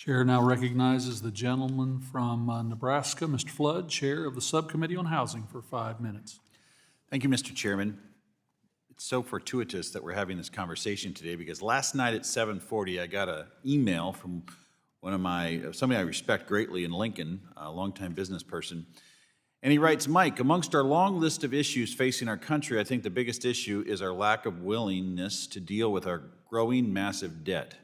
Chair now recognizes the gentleman from Nebraska, Mr. Flood, Chair of the Subcommittee on Housing, for 5 minutes. Thank you, Mr. Chairman. It's so fortuitous that we're having this conversation today because last night at 7:40, I got an email from somebody I respect greatly in Lincoln, a longtime business person. And he writes, Mike, amongst our long list of issues facing our country, I think the biggest issue is our lack of willingness to deal with our growing massive debt.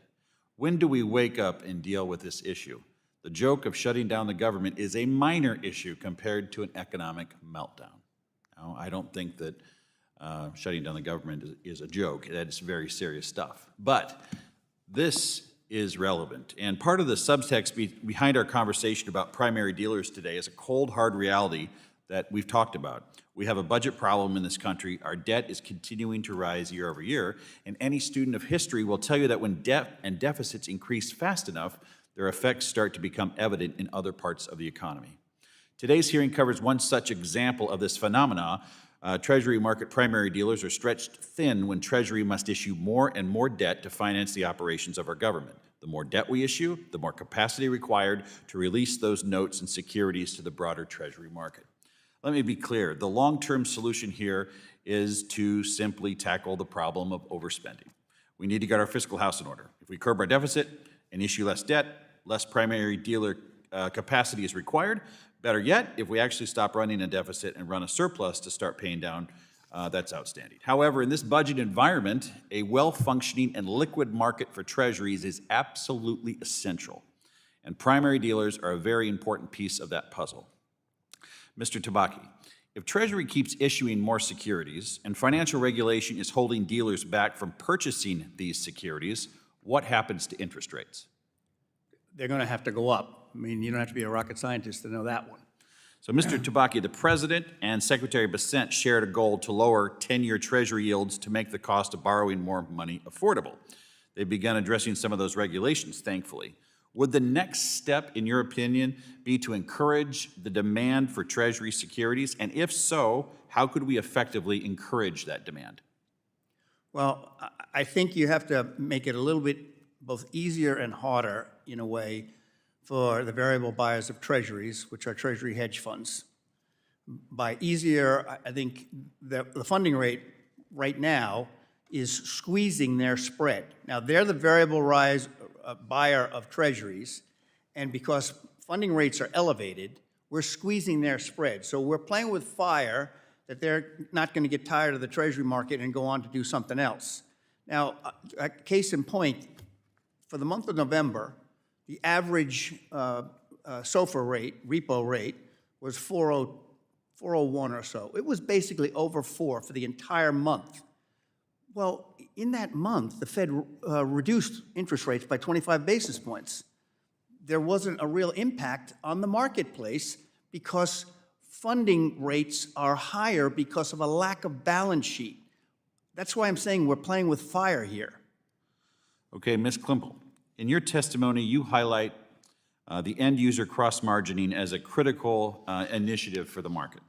When do we wake up and deal with this issue? The joke of shutting down the government is a minor issue compared to an economic meltdown. Now, I don't think that shutting down the government is a joke. That is very serious stuff. But this is relevant. And part of the subtext behind our conversation about primary dealers today is a cold, hard reality that we've talked about. We have a budget problem in this country. Our debt is continuing to rise year over year. And any student of history will tell you that when debt and deficits increase fast enough, their effects start to become evident in other parts of the economy. Today's hearing covers one such example of this phenomena. Treasury market primary dealers are stretched thin when Treasury must issue more and more debt to finance the operations of our government. The more debt we issue, the more capacity required to release those notes and securities to the broader Treasury market. Let me be clear. The long-term solution here is to simply tackle the problem of overspending. We need to get our fiscal house in order. If we curb our deficit and issue less debt, less primary dealer capacity is required. Better yet, if we actually stop running a deficit and run a surplus to start paying down, that's outstanding. However, in this budget environment, a well-functioning and liquid market for treasuries is absolutely essential. And primary dealers are a very important piece of that puzzle. Mr. Tabaki, if Treasury keeps issuing more securities and financial regulation is holding dealers back from purchasing these securities, what happens to interest rates? They're going to have to go up. I mean, you don't have to be a rocket scientist to know that one. So, Mr. Tabaki, the President and Secretary Bessent shared a goal to lower 10-year Treasury yields to make the cost of borrowing more money affordable. They've begun addressing some of those regulations, thankfully. Would the next step, in your opinion, be to encourage the demand for Treasury securities? And if so, how could we effectively encourage that demand? Well, I think you have to make it a little bit both easier and harder, in a way, for the variable buyers of treasuries, which are treasury hedge funds. By easier, I think the funding rate right now is squeezing their spread. Now, they're the variable buyer of treasuries, and because funding rates are elevated, we're squeezing their spread. So we're playing with fire that they're not going to get tired of the treasury market and go on to do something else. Now, a case in point, for the month of November, the average SOFR rate, repo rate, was 401 or so. It was basically over 4 for the entire month. Well, in that month, the Fed reduced interest rates by 25 basis points. There wasn't a real impact on the marketplace because funding rates are higher because of a lack of balance sheet. That's why I'm saying we're playing with fire here. Okay, Ms. Klimple, in your testimony, you highlight the end-user cross-margining as a critical initiative for the market.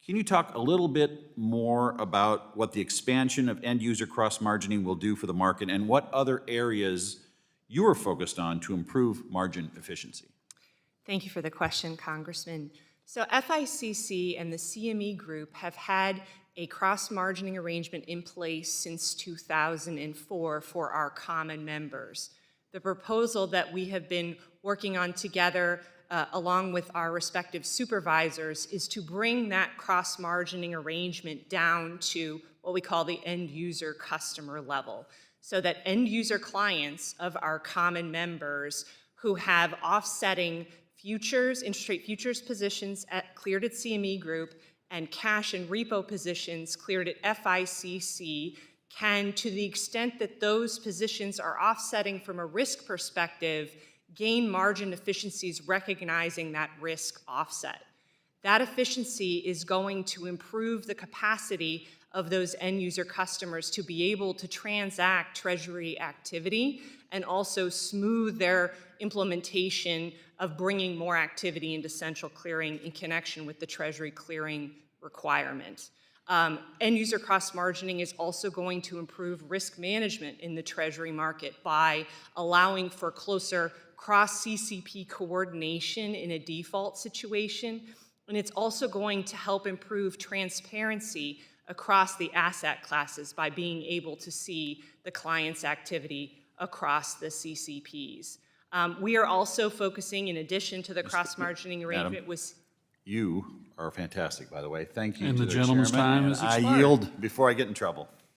Can you talk a little bit more about what the expansion of end-user cross-margining will do for the market and what other areas you are focused on to improve margin efficiency? Thank you for the question, Congressman. So FICC and the CME Group have had a cross-margining arrangement in place since 2004 for our common members. The proposal that we have been working on together along with our respective supervisors is to bring that cross-margining arrangement down to what we call the end-user customer level, so that end-user clients of our common members who have offsetting futures, interest rate futures positions cleared at CME Group and cash and repo positions cleared at FICC can, to the extent that those positions are offsetting from a risk perspective, gain margin efficiencies recognizing that risk offset. That efficiency is going to improve the capacity of those end user customers to be able to transact Treasury activity and also smooth their implementation of bringing more activity into central clearing in connection with the Treasury clearing requirement. End user cross-margining is also going to improve risk management in the Treasury market by allowing for closer cross-CCP coordination in a default situation, and it's also going to help improve transparency across the asset classes by being able to see the client's activity across the CCPs. We are also focusing, in addition to the cross-margining arrangement, with You are fantastic, by the way. Thank you And to the the gentleman's chairman, time and is I expired. yield before I get in trouble.